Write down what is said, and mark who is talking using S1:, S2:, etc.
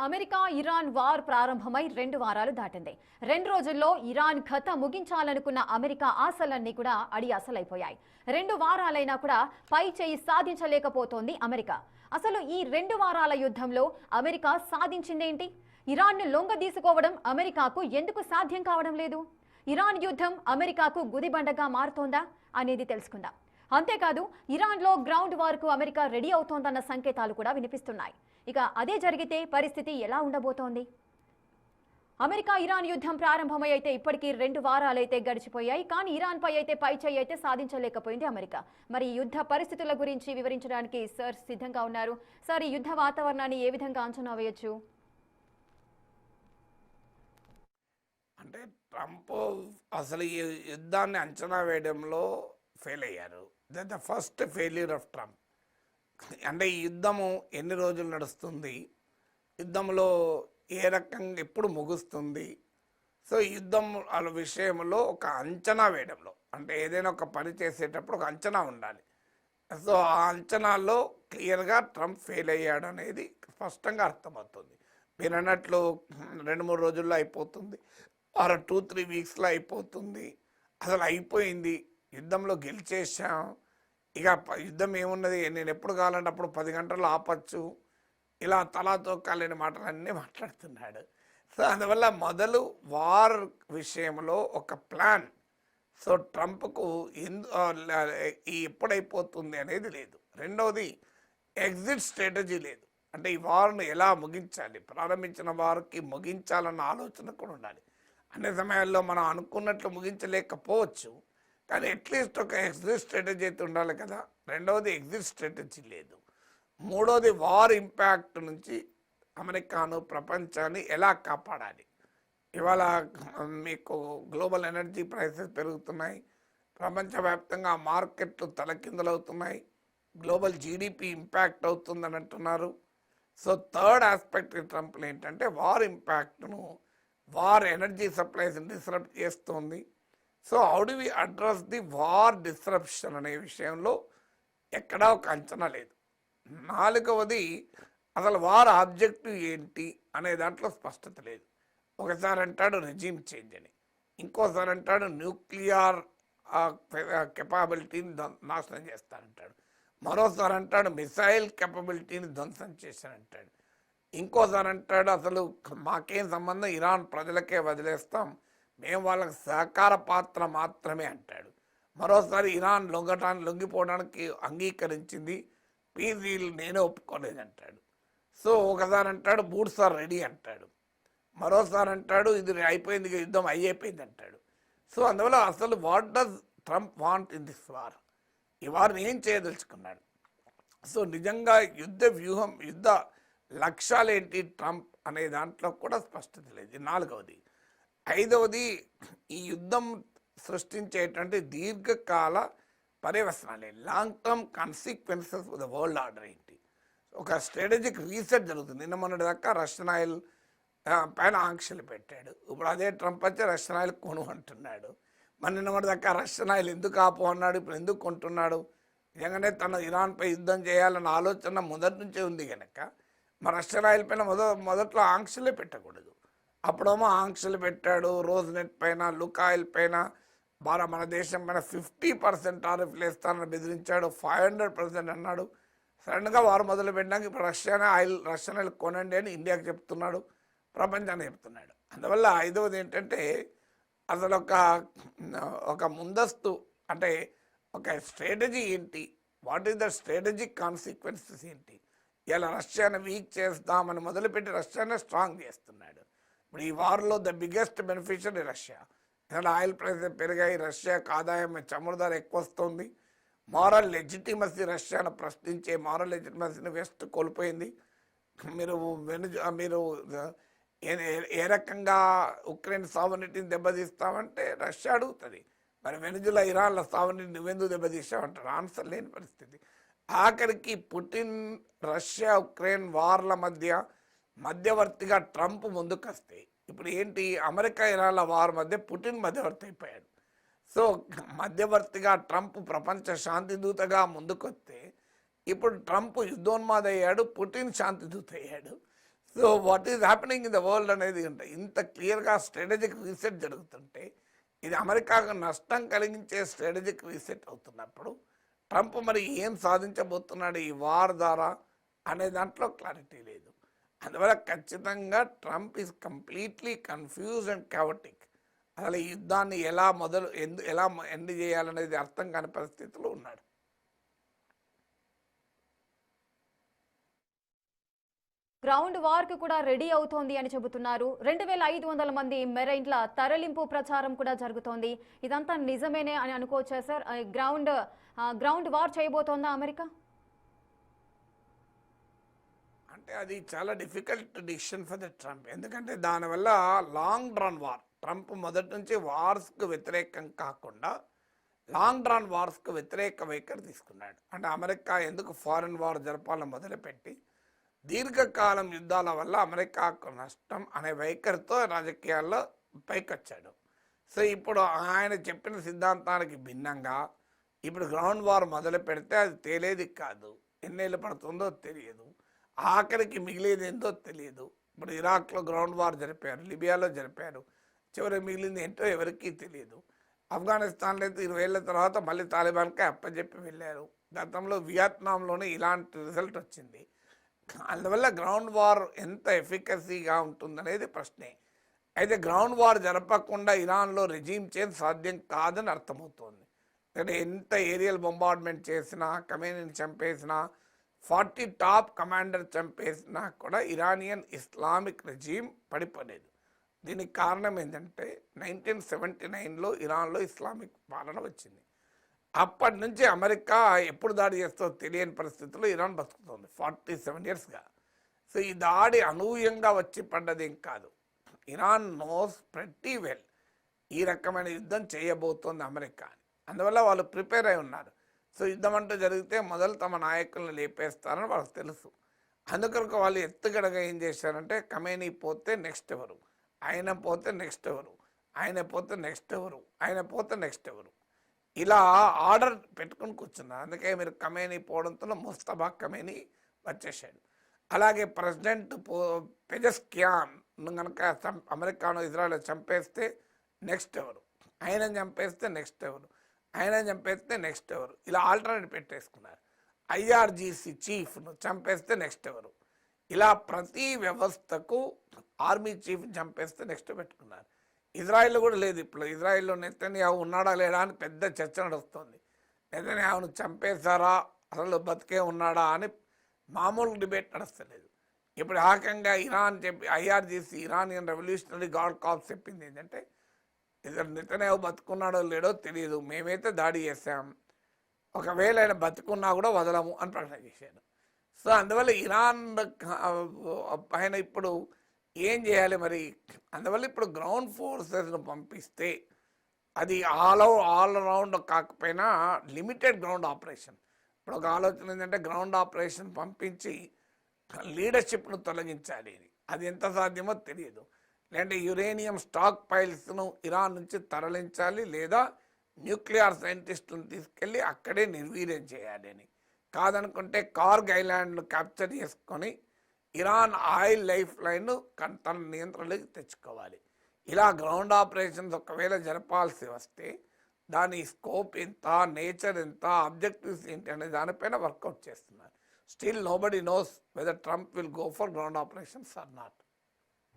S1: America Iran war ప్రారంభమై 2 వారాలు దాటింది. 2 రోజుల్లో ఇరాన్ కథ ముగించాలనుకున్న అమెరికా ఆశలన్నీ కూడా అసలైపోయాయి. 2 వారాలైనా కూడా పై చేయి సాధించలేకపోతోంది అమెరికా. అసలు ఈ 2 వారాల యుద్ధంలో అమెరికా సాధించిందేంటి? ఇరాన్ను లొంగదీసుకోవడం అమెరికాకు ఎందుకు సాధ్యం కావడం లేదు? ఇరాన్ యుద్ధం అమెరికాకు గుదిబండగా మారుతోందా అనేది తెలుసుకుందాం. అంతేకాదు ఇరాన్లో గ్రౌండ్ వార్కు అమెరికా రెడీ అవుతోందన్న సంకేతాలు కూడా వినిపిస్తున్నాయి. ఇక అదే జరిగితే పరిస్థితి ఎలా ఉండబోతోంది? అమెరికా ఇరాన్ యుద్ధం ప్రారంభమై అయితే ఇప్పటికీ 2 వారాలైతే గడిచిపోయాయి. కానీ ఇరాన్ పై అయితే పైచేయి అయితే సాధించలేకపోయింది అమెరికా. మరి యుద్ధ పరిస్థితుల గురించి వివరించడానికి సార్ సిద్ధంగా ఉన్నారు. సార్, ఈ యుద్ధ వాతావరణాన్ని ఏ విధంగా అంచనా వేయొచ్చు?
S2: అంటే ట్రంప్ అసలు ఈ యుద్ధాన్ని అంచనా వేయడంలో ఫెయిల్ అయ్యారు. The first failure of Trump. అంటే ఈ యుద్ధము ఎన్ని రోజులు నడుస్తుంది, యుద్ధంలో ఏ రకంగా ఎప్పుడు ముగుస్తుంది, సో యుద్ధం వాళ్ళ విషయంలో ఒక అంచనా వేయడంలో, అంటే ఏదైనా ఒక పని చేసేటప్పుడు ఒక అంచనా ఉండాలి. సో ఆ అంచనాల్లో క్లియర్గా ట్రంప్ ఫెయిల్ అయ్యాడు అనేది స్పష్టంగా అర్థమవుతుంది. మీరు అన్నట్లు 2-3 రోజుల్లో అయిపోతుంది, 2-3 వీక్స్లో అయిపోతుంది. అసలు అయిపోయింది, యుద్ధంలో గెలిచేసాం, ఇక యుద్ధం ఏమున్నది, నేను ఎప్పుడు కావాలంటే అప్పుడు 10 గంటలు ఆపచ్చు, ఇలా తలాతో కాలేని మాటలన్నీ మాట్లాడుతున్నాడు. సో అందువల్ల మొదలు వార్ విషయంలో ఒక ప్లాన్, సో ట్రంప్కు ఎప్పుడైపోతుంది అనేది లేదు. రెండవది ఎగ్జిట్ స్ట్రాటజీ లేదు. అంటే ఈ వార్ను ఎలా ముగించాలి, ప్రారంభించిన వారికి ముగించాలన్న ఆలోచన కూడా ఉండాలి. అన్ని సమయాల్లో మనం అనుకున్నట్లు ముగించలేకపోవచ్చు, కానీ అట్లీస్ట్ ఒక ఎగ్జిట్ స్ట్రాటజీ అయితే ఉండాలి కదా. రెండవది ఎగ్జిట్ స్ట్రాటజీ లేదు. మూడవది వార్ ఇంపాక్ట్ నుంచి అమెరికాను, ప్రపంచాన్ని ఎలా కాపాడాలి. ఇవాళ మీకు గ్లోబల్ ఎనర్జీ ప్రైసెస్ పెరుగుతున్నాయి, ప్రపంచవ్యాప్తంగా మార్కెట్లు తలకిందులవుతున్నాయి, గ్లోబల్ జీడిపి ఇంపాక్ట్ అవుతుందని అంటున్నారు. సో థర్డ్ ఆస్పెక్ట్ ట్రంప్లో ఏంటంటే వార్ ఇంపాక్ట్ను, వార్ ఎనర్జీ సప్లైస్ని డిస్రప్ట్ చేస్తుంది. So how do we address the war disruption అనే విషయంలో ఎక్కడా ఒక అంచనా లేదు. నాలుగవది అసలు వార్ ఆబ్జెక్టివ్ ఏంటి అనే దాంట్లో స్పష్టత లేదు. ఒకసారి అంటాడు రెజీమ్ చేంజ్ అని, ఇంకోసారి అంటాడు న్యూక్లియర్ కెపాబిలిటీని నాశనం చేస్తానంటాడు, మరోసారి అంటాడు మిసైల్ కెపబిలిటీని ధ్వంసం చేశానంటాడు, ఇంకోసారి అంటాడు అసలు మాకేం సంబంధం, ఇరాన్ ప్రజలకే వదిలేస్తాం, మేము వాళ్ళకి సహకార పాత్ర మాత్రమే అంటాడు. మరోసారి ఇరాన్ లొంగిపోవడానికి అంగీకరించింది, పీస్ డీల్ నేనే ఒప్పుకోలేదంటాడు. సో ఒకసారి అంటాడు బూట్స్ ఆర్ రెడీ అంటాడు, మరోసారి అంటాడు ఇది అయిపోయింది, యుద్ధం అయిపోయింది అంటాడు. సో అందువల్ల అసలు what does Trump want in this war, ఈ వారిని ఏం చేయదలుచుకున్నాడు? సో నిజంగా యుద్ధ వ్యూహం, యుద్ధ లక్ష్యాలు ఏంటి ట్రంప్ అనే దాంట్లో కూడా స్పష్టత లేదు. నాలుగవది. ఐదవది, ఈ యుద్ధం సృష్టించేటువంటి దీర్ఘకాల పర్యవసనాలు, long term consequences for the world order ఏంటి. ఒక స్ట్రాటజిక్ రీసెర్చ్ జరుగుతుంది. నిన్న మొన్నటి దాకా రష్యన్ ఆయిల్ పైన ఆంక్షలు పెట్టాడు, ఇప్పుడు అదే ట్రంప్ వచ్చి రష్యన్ ఆయిల్ కొను అంటున్నాడు. మరి నిన్న మొన్నటి దాకా రష్యన్ ఆయిల్ ఎందుకు ఆపు అన్నాడు, ఇప్పుడు ఎందుకు కొంటున్నాడు? నిజంగానే తను ఇరాన్పై యుద్ధం చేయాలన్న ఆలోచన మొదటి నుంచే ఉంది కనుక మరి రష్యన్ ఆయిల్ పైన మొదట్లో ఆంక్షలే పెట్టకూడదు. అప్పుడేమో ఆంక్షలు పెట్టాడు, రోజ్ నెట్ పైన, లుకాయిల్ పైన, మన దేశం పైన 50% టారిఫ్లు వేస్తానని బెదిరించాడు, 500% అన్నాడు. సడన్గా వారు మొదలు పెట్టినాక ఇప్పుడు రష్యన్ ఆయిల్ కొనండి అని ఇండియాకి చెప్తున్నాడు, ప్రపంచాన్ని చెప్తున్నాడు. అందువల్ల ఐదవది ఏంటంటే అసలు ఒక ముందస్తు, అంటే ఒక స్ట్రాటజీ ఏంటి, what is the strategic consequences ఏంటి. ఇలా రష్యాను వీక్ చేస్తామని మొదలుపెట్టి రష్యానే స్ట్రాంగ్ చేస్తున్నాడు. ఇప్పుడు ఈ వార్లో ద బిగ్గెస్ట్ బెనిఫిషియరీ రష్యా. ఇలా ఆయిల్ ప్రైసెస్ పెరిగాయి, రష్యాకు ఆదాయం చమురు ధర ఎక్కువ వస్తుంది, మారల్ లెజిటిమసీ, రష్యాను ప్రశ్నించే మారల్ లెజిటిమసీని వెస్ట్ కోల్పోయింది. మీరు ఏ రకంగా ఉక్రెయిన్ సావరిటీని దెబ్బతీస్తామంటే రష్యా అడుగుతుంది, మరి వెనుజులా ఇరాన్ల సావరిటీ నువ్వెందుకు దెబ్బతీసావంటారు, ఆన్సర్ లేని పరిస్థితి. ఆఖరికి పుటిన్, రష్యా ఉక్రెయిన్ వార్ల మధ్యవర్తిగా ట్రంప్ ముందుకు వస్తే ఇప్పుడు ఏంటి, అమెరికా ఇరాన్ల వార్ మధ్య పుటిన్ మధ్యవర్తి అయిపోయాడు. సో మధ్యవర్తిగా ట్రంప్ ప్రపంచ శాంతి దూతగా ముందుకొస్తే ఇప్పుడు ట్రంప్ యుద్ధోన్మాద అయ్యాడు, పుటిన్ శాంతి దూత అయ్యాడు. So what is happening in the world అనేది అంటే ఇంత క్లియర్గా స్ట్రాటజిక్ రీసెట్ జరుగుతుంటే ఇది అమెరికాకు నష్టం కలిగించే స్ట్రాటజిక్ రీసెట్ అవుతున్నప్పుడు ట్రంప్ మరి ఏం సాధించబోతున్నాడు ఈ వార్ ద్వారా అనే దాంట్లో క్లారిటీ లేదు. అందువల్ల ఖచ్చితంగా Trump is completely confuse and chaotic. అసలు ఈ యుద్ధాన్ని ఎలా ఎండ్ చేయాలనేది అర్థం కాని పరిస్థితిలో ఉన్నాడు.
S1: గ్రౌండ్ వార్ కు కూడా రెడీ అవుతోంది అని చెబుతున్నారు. 2500 మంది మెరైన్ల తరలింపు ప్రచారం కూడా జరుగుతోంది. ఇదంతా నిజమేనే అని అనుకోవచ్చా సార్? గ్రౌండ్ వార్ చేయబోతోందా అమెరికా?
S2: అంటే అది చాలా difficult decision for the Trump. ఎందుకంటే దానివల్ల లాంగ్ డ్రాన్ వార్, ట్రంప్ మొదటి నుంచి వార్స్కు వ్యతిరేకం కాకుండా లాంగ్ డ్రాన్ వార్స్కు వ్యతిరేక వైఖరి తీసుకున్నాడు. అంటే అమెరికా ఎందుకు ఫారెన్ వార్ జరపాలని మొదలుపెట్టి దీర్ఘకాలం యుద్ధాల వల్ల అమెరికాకు నష్టం అనే వైఖరితో రాజకీయాల్లో పైకొచ్చాడు. సో ఇప్పుడు ఆయన చెప్పిన సిద్ధాంతానికి భిన్నంగా ఇప్పుడు గ్రౌండ్ వార్ మొదలు పెడితే అది తేలేది కాదు. ఎన్నేళ్ళు పడుతుందో తెలియదు, ఆఖరికి మిగిలేది ఏందో తెలియదు. ఇప్పుడు ఇరాక్లో గ్రౌండ్ వార్ జరిపారు, లిబియాలో జరిపారు, చివరికి మిగిలింది ఏంటో ఎవరికీ తెలియదు. ఆఫ్ఘనిస్తాన్లో అయితే 20 ఏళ్ళ తర్వాత మళ్ళీ తాలిబాన్కే అప్పచెప్పి వెళ్ళారు. గతంలో వియత్నాంలోనే ఇలాంటి రిజల్ట్ వచ్చింది. అందువల్ల గ్రౌండ్ వార్ ఎంత ఎఫికసీగా ఉంటుందనేది ప్రశ్నే. అయితే గ్రౌండ్ వార్ జరపకుండా ఇరాన్లో రెజీమ్ చేంజ్ సాధ్యం కాదని అర్థమవుతోంది. అంటే ఎంత ఏరియల్ బొంబార్డ్మెంట్ చేసినా, ఖమేనీని చంపేసినా, 40 టాప్ కమాండర్ చంపేసినా కూడా ఇరానియన్ ఇస్లామిక్ రెజీమ్ పడిపోలేదు. దీనికి కారణం ఏంటంటే 1979లో ఇరాన్లో ఇస్లామిక్ పాలన వచ్చింది. అప్పటి నుంచి అమెరికా ఎప్పుడు దాడి చేస్తుందో తెలియని పరిస్థితుల్లో ఇరాన్ బతుకుతుంది 47 ఇయర్స్గా. సో ఈ దాడి అనూహ్యంగా వచ్చి పడ్డదేం కాదు. ఇరాన్ నోస్ ప్రెటీ వెల్ ఈ రకమైన యుద్ధం చేయబోతోంది అమెరికా. అందువల్ల వాళ్ళు ప్రిపేర్ అయి ఉన్నారు. సో యుద్ధం అంటూ జరిగితే మొదలు తమ నాయకులను లేపేస్తారని వాళ్ళకి తెలుసు. అందుకొరకు వాళ్ళు ఎత్తుగడగా ఏం చేశారంటే ఖమేనీ పోతే నెక్స్ట్ ఎవరు, ఆయన పోతే నెక్స్ట్ ఎవరు, ఆయన పోతే నెక్స్ట్ ఎవరు, ఆయన పోతే నెక్స్ట్ ఎవరు, ఇలా ఆర్డర్ పెట్టుకుని కూర్చున్నారు. అందుకే మీరు ఖమేనీ పోవడంతో ముస్తఫా ఖమేనీ వచ్చేసాడు. అలాగే ప్రెసిడెంట్ పెజెస్కియాన్ కనుక అమెరికాను ఇజ్రాయెల్ చంపేస్తే నెక్స్ట్ ఎవరు, ఆయన చంపేస్తే నెక్స్ట్ ఎవరు, ఆయన చంపేస్తే నెక్స్ట్ ఎవరు, ఇలా ఆల్టర్నేట్ పెట్టేసుకున్నారు. ఐఆర్జీసీ చీఫ్ను చంపేస్తే నెక్స్ట్ ఎవరు, ఇలా ప్రతి వ్యవస్థకు ఆర్మీ చీఫ్ చంపేస్తే నెక్స్ట్ పెట్టుకున్నారు. ఇజ్రాయెల్లో కూడా లేదు. ఇప్పుడు ఇజ్రాయెల్లో నెతన్యాహు ఉన్నాడా లేడా అని పెద్ద చర్చ నడుస్తుంది. నెతన్యాహును చంపేశారా, అసలు బతికే ఉన్నాడా అని మామూలు డిబేట్ నడుస్తలేదు. ఇప్పుడు ఏకంగా Iran IRGC Iranian revolutionary guard corps చెప్పింది ఏంటంటే నెతన్యాహు బతుకున్నాడో లేడో తెలియదు, మేమైతే దాడి చేసాం, ఒకవేళ ఆయన బతుకున్నా కూడా వదలము అని ప్రకటన చేశాడు. సో అందువల్ల ఇరాన్ ఆయన ఇప్పుడు ఏం చేయాలి మరి? అందువల్ల ఇప్పుడు గ్రౌండ్ ఫోర్సెస్ను పంపిస్తే అది ఆల్ రౌండ్ కాకపోయినా లిమిటెడ్ గ్రౌండ్ ఆపరేషన్. ఇప్పుడు ఒక ఆలోచన ఏంటంటే గ్రౌండ్ ఆపరేషన్ పంపించి లీడర్షిప్ను తొలగించాలి. అది ఎంత సాధ్యమో తెలియదు. లేదంటే యురేనియం స్టాక్ పైల్స్ను ఇరాన్ నుంచి తరలించాలి, లేదా న్యూక్లియర్ సైంటిస్టులను తీసుకెళ్ళి అక్కడే నిర్వీర్యం చేయాలి అని. కాదనుకుంటే కార్గ్ ఐలాండ్ను క్యాప్చర్ చేసుకొని ఇరాన్ ఆయిల్ లైఫ్ లైన్ తన నియంత్రణలోకి తెచ్చుకోవాలి. ఇలా గ్రౌండ్ ఆపరేషన్స్ ఒకవేళ జరపాల్సి వస్తే దాని స్కోప్ ఎంత, నేచర్ ఎంత, ఆబ్జెక్టివ్స్ ఏంటి అనే దానిపైన వర్కౌట్ చేస్తున్నారు. Still nobody knows whether Trump will go for ground operations or not.